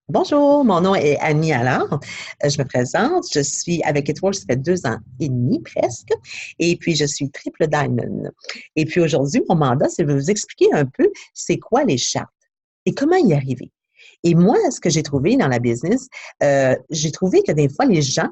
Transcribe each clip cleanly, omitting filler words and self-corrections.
Bonjour, mon nom est Annie Allard. Je me présente. Je suis avec It Works, ça fait 2 ans et demi presque. Et puis, je suis triple diamond. Et puis, aujourd'hui, mon mandat, c'est de vous expliquer un peu c'est quoi les chartes et comment y arriver. Et moi, ce que j'ai trouvé dans la business, j'ai trouvé que des fois, les gens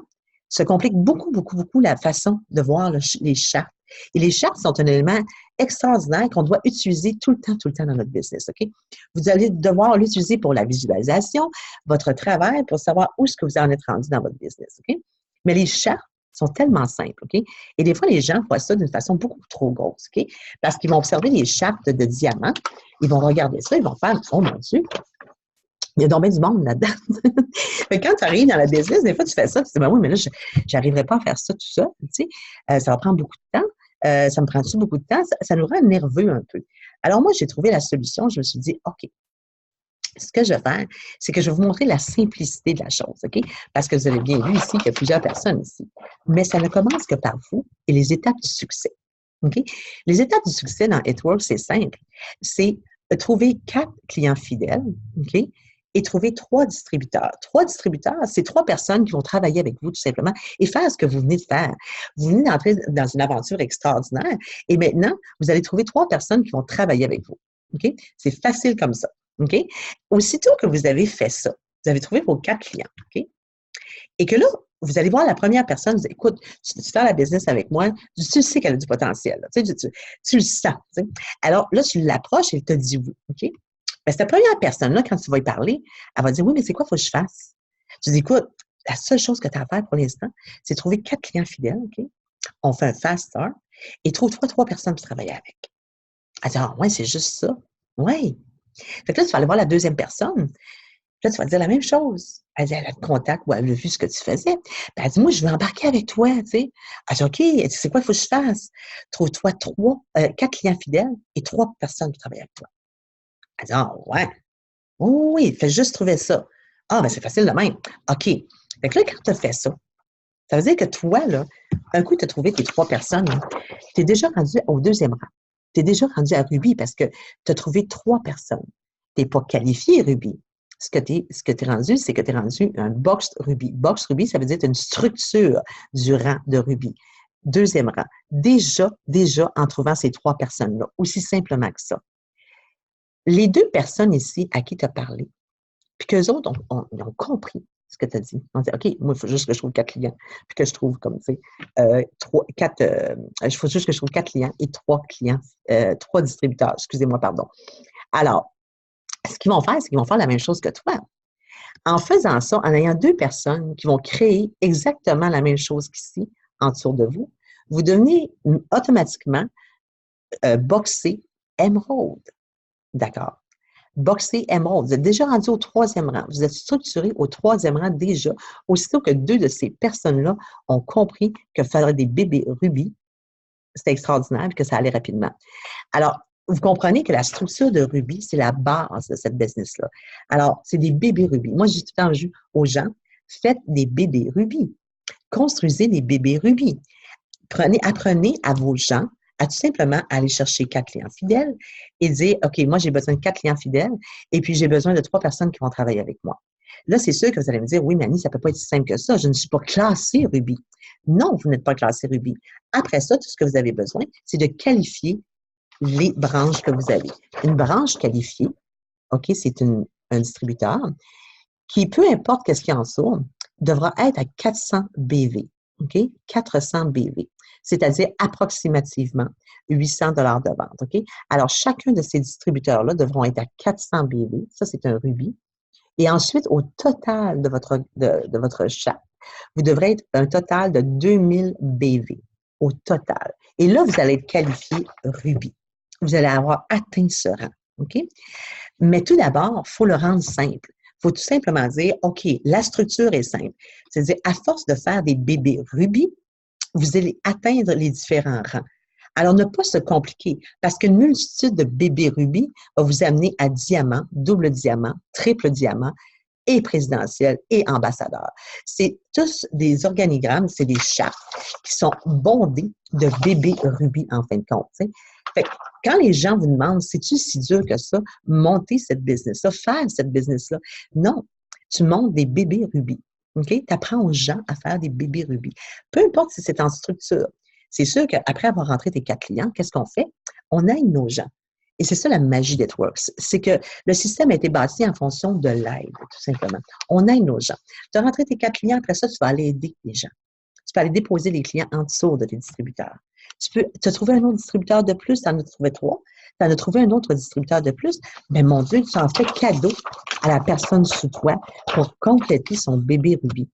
se compliquent beaucoup, beaucoup, beaucoup la façon de voir les chartes. Et les chartes sont un élément extraordinaire qu'on doit utiliser tout le temps dans notre business, OK? Vous allez devoir l'utiliser pour la visualisation, votre travail, pour savoir où est-ce que vous en êtes rendu dans votre business, OK? Mais les chartes sont tellement simples, OK? Et des fois, les gens voient ça d'une façon beaucoup trop grosse, OK? Parce qu'ils vont observer les chartes de diamants, ils vont regarder ça, ils vont faire, oh mon Dieu, il y a donc bien du monde là-dedans. Fait que quand tu arrives dans la business, des fois, tu fais ça, tu te dis, ben oui, mais là, je n'arriverai pas à faire ça tout ça, tu sais. Ça va prendre beaucoup de temps. Ça me prend-tu beaucoup de temps? Ça nous rend nerveux un peu. Alors, moi, j'ai trouvé la solution. Je me suis dit, OK, ce que je vais faire, c'est que je vais vous montrer la simplicité de la chose, OK? Parce que vous avez bien vu ici qu'il y a plusieurs personnes ici. Mais ça ne commence que par vous et les étapes du succès. OK? Les étapes du succès dans It Works, c'est simple. C'est trouver 4 clients fidèles, OK? Et trouver 3 distributeurs. 3 distributeurs, c'est 3 personnes qui vont travailler avec vous tout simplement et faire ce que vous venez de faire. Vous venez d'entrer dans une aventure extraordinaire et maintenant, vous allez trouver 3 personnes qui vont travailler avec vous. OK? C'est facile comme ça. OK? Aussitôt que vous avez fait ça, vous avez trouvé vos 4 clients. OK? Et que là, vous allez voir la première personne, vous dites, écoute, tu fais la business avec moi, tu sais qu'elle a du potentiel, là, tu le sens. Tu sais. Alors là, tu l'approches et elle te dit oui. OK? Mais cette première personne-là, quand tu vas y parler, elle va dire oui, mais c'est quoi qu'il faut que je fasse? Tu dis, écoute, la seule chose que tu as à faire pour l'instant, c'est trouver 4 clients fidèles. OK? On fait un fast start et trouve-toi 3 personnes pour travailler avec. Elle dit, ah, ouais, c'est juste ça. Oui. Fait que là, tu vas aller voir la deuxième personne. Puis là, tu vas dire la même chose. Elle dit, elle a le contact ou elle a vu ce que tu faisais. Puis elle dit, moi, je veux embarquer avec toi, tu sais. Elle dit, OK, elle dit, c'est quoi qu'il faut que je fasse? Trouve-toi 4 clients fidèles et 3 personnes qui travaillent avec toi. Elle dit, ah, ouais. Oui, oui, fais juste trouver ça. Ah, ben c'est facile de même. OK. Fait que là, quand tu as fait ça, ça veut dire que toi, là, un coup, tu as trouvé tes 3 personnes, tu es déjà rendu au deuxième rang. Tu es déjà rendu à Ruby parce que tu as trouvé 3 personnes. Tu n'es pas qualifié Ruby. Ce que tu es rendu, c'est que tu es rendu un box Ruby. Box Ruby, ça veut dire une structure du rang de Ruby. Deuxième rang. Déjà, en trouvant ces 3 personnes-là, aussi simplement que ça. Les 2 personnes ici à qui tu as parlé, puis qu'eux autres ils ont compris ce que tu as dit. On dit, OK, moi, il faut juste que je trouve 4 clients, puis que je trouve comme, tu sais, il faut juste que je trouve 4 clients et 3 clients, 3 distributeurs, excusez-moi, pardon. Alors, ce qu'ils vont faire, c'est qu'ils vont faire la même chose que toi. En faisant ça, en ayant 2 personnes qui vont créer exactement la même chose qu'ici, en dessous de vous, vous devenez automatiquement boxé émeraude. D'accord. Boxer Emerald. Vous êtes déjà rendu au troisième rang. Vous êtes structuré au troisième rang déjà, aussitôt que 2 de ces personnes-là ont compris que faire des bébés rubis, c'était extraordinaire et que ça allait rapidement. Alors, vous comprenez que la structure de rubis, c'est la base de cette business-là. Alors, c'est des bébés rubis. Moi, j'ai tout le temps dit aux gens, faites des bébés rubis. Construisez des bébés rubis. Apprenez à vos gens à tout simplement aller chercher 4 clients fidèles et dire, OK, moi, j'ai besoin de 4 clients fidèles et puis j'ai besoin de 3 personnes qui vont travailler avec moi. Là, c'est sûr que vous allez me dire, oui, Mani, ça ne peut pas être si simple que ça. Je ne suis pas classée Ruby. Non, vous n'êtes pas classé Ruby. Après ça, tout ce que vous avez besoin, c'est de qualifier les branches que vous avez. Une branche qualifiée, OK, c'est un distributeur qui, peu importe qu'est-ce qu'il y a en dessous, devra être à 400 BV. OK? 400 BV, c'est-à-dire approximativement 800 de vente. OK? Alors, chacun de ces distributeurs-là devront être à 400 BV. Ça, c'est un rubis. Et ensuite, au total de votre chat, vous devrez être un total de 2000 BV au total. Et là, vous allez être qualifié rubis. Vous allez avoir atteint ce rang. OK? Mais tout d'abord, il faut le rendre simple. Il faut tout simplement dire, OK, la structure est simple. C'est-à-dire, à force de faire des bébés rubis, vous allez atteindre les différents rangs. Alors, ne pas se compliquer, parce qu'une multitude de bébés rubis va vous amener à diamant, double diamant, triple diamant, et présidentiel et ambassadeur. C'est tous des organigrammes, c'est des chartes qui sont bondés de bébés rubis en fin de compte. T'sais. Fait que quand les gens vous demandent, c'est-tu si dur que ça, monter cette business-là, faire cette business-là? Non. tu montes des bébés rubis. OK? Tu apprends aux gens à faire des bébés rubis. Peu importe si c'est en structure. C'est sûr qu'après avoir rentré tes 4 clients, qu'est-ce qu'on fait? On aide nos gens. Et c'est ça la magie d'Etworks. C'est que le système a été bâti en fonction de l'aide, tout simplement. On aide nos gens. Tu as rentré tes 4 clients, après ça, tu vas aller aider les gens. Tu peux aller déposer les clients en dessous de tes distributeurs. Tu as trouvé un autre distributeur de plus, tu en as trouvé 3. Tu en as trouvé un autre distributeur de plus. Mais mon Dieu, tu en fais cadeau à la personne sous toi pour compléter son bébé rubis.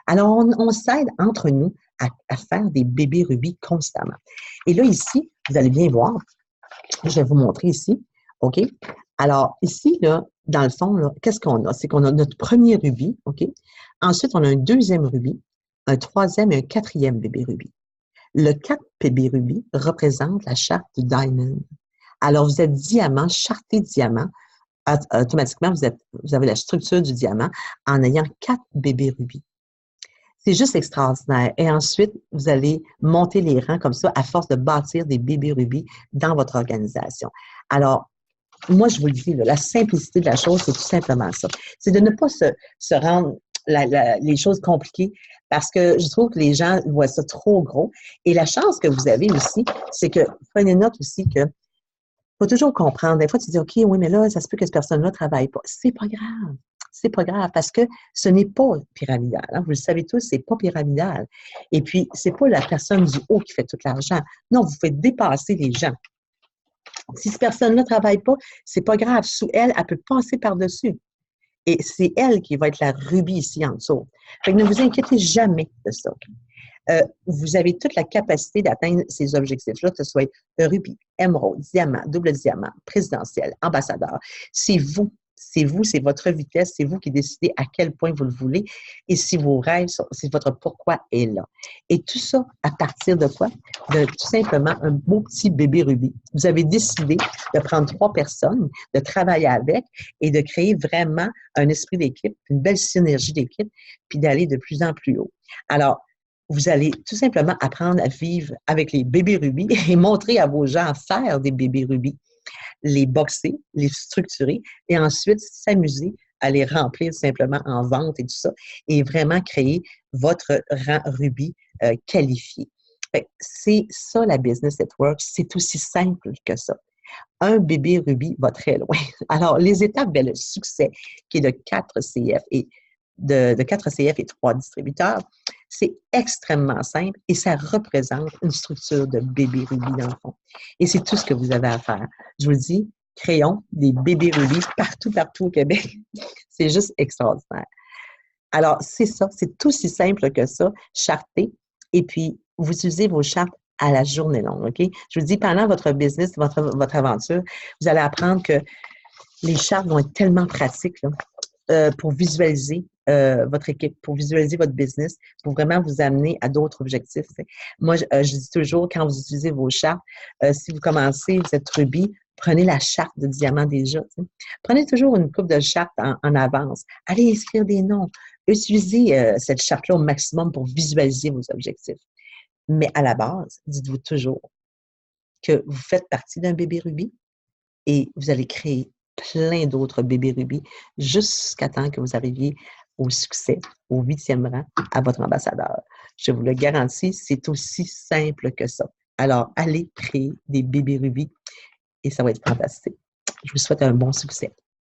Alors, on s'aide entre nous à faire des bébés rubis constamment. Et là, ici, vous allez bien voir, je vais vous montrer ici, OK? Alors, ici, là, dans le fond, là, qu'est-ce qu'on a? C'est qu'on a notre premier rubis, OK? Ensuite, on a un deuxième rubis, un troisième et un quatrième bébé rubis. Le 4 bébé rubis représente la charte du diamond. Alors, vous êtes diamant, charté diamant. Automatiquement, vous avez la structure du diamant en ayant 4 bébés rubis. C'est juste extraordinaire. Et ensuite, vous allez monter les rangs comme ça à force de bâtir des bébés rubis dans votre organisation. Alors, moi, je vous le dis, là, la simplicité de la chose, c'est tout simplement ça. C'est de ne pas se rendre les choses compliquées parce que je trouve que les gens voient ça trop gros. Et la chance que vous avez aussi, c'est que, prenez note aussi que faut toujours comprendre. Des fois, tu dis, OK, oui, mais là, ça se peut que cette personne-là ne travaille pas. C'est pas grave. C'est pas grave parce que ce n'est pas pyramidal. Hein. Vous le savez tous, c'est pas pyramidal. Et puis, c'est pas la personne du haut qui fait tout l'argent. Non, vous faites dépasser les gens. Si cette personne-là ne travaille pas, c'est pas grave. Sous elle, elle peut passer par-dessus. Et c'est elle qui va être la rubis ici en dessous. Fait que ne vous inquiétez jamais de ça. Vous avez toute la capacité d'atteindre ces objectifs-là, que ce soit rubis, émeraude, diamant, double diamant, présidentiel, ambassadeur. C'est vous, c'est votre vitesse, c'est vous qui décidez à quel point vous le voulez et si vos rêves, si votre pourquoi est là. Et tout ça à partir de quoi? De tout simplement un beau petit bébé rubis. Vous avez décidé de prendre 3 personnes, de travailler avec et de créer vraiment un esprit d'équipe, une belle synergie d'équipe, puis d'aller de plus en plus haut. Alors, vous allez tout simplement apprendre à vivre avec les bébés rubis et montrer à vos gens à faire des bébés rubis, les boxer, les structurer et ensuite s'amuser à les remplir simplement en vente et tout ça et vraiment créer votre rang rubis qualifié. C'est ça la Business Network, c'est aussi simple que ça. Un bébé rubis va très loin. Alors, les étapes vers le succès, qui est de 4 CF et de 4 CF et 3 distributeurs, c'est extrêmement simple et ça représente une structure de bébé rubis dans le fond. Et c'est tout ce que vous avez à faire. Je vous le dis, créons des bébés rubis partout au Québec. C'est juste extraordinaire. Alors, c'est ça, c'est aussi simple que ça, charter, et puis vous utilisez vos chartes à la journée longue, OK? Je vous dis, pendant votre business, votre aventure, vous allez apprendre que les chartes vont être tellement pratiques là, pour visualiser votre équipe, pour visualiser votre business, pour vraiment vous amener à d'autres objectifs. T'sais. Moi, je dis toujours, quand vous utilisez vos chartes, si vous commencez, vous êtes rubis, prenez la charte de diamant déjà. T'sais. Prenez toujours une coupe de chartes en avance. Allez inscrire des noms. Utilisez cette charte-là au maximum pour visualiser vos objectifs. Mais à la base, dites-vous toujours que vous faites partie d'un bébé rubis et vous allez créer plein d'autres bébés rubis jusqu'à temps que vous arriviez au succès, au 8e rang, à votre ambassadeur. Je vous le garantis, c'est aussi simple que ça. Alors, allez créer des bébés rubis et ça va être fantastique. Je vous souhaite un bon succès.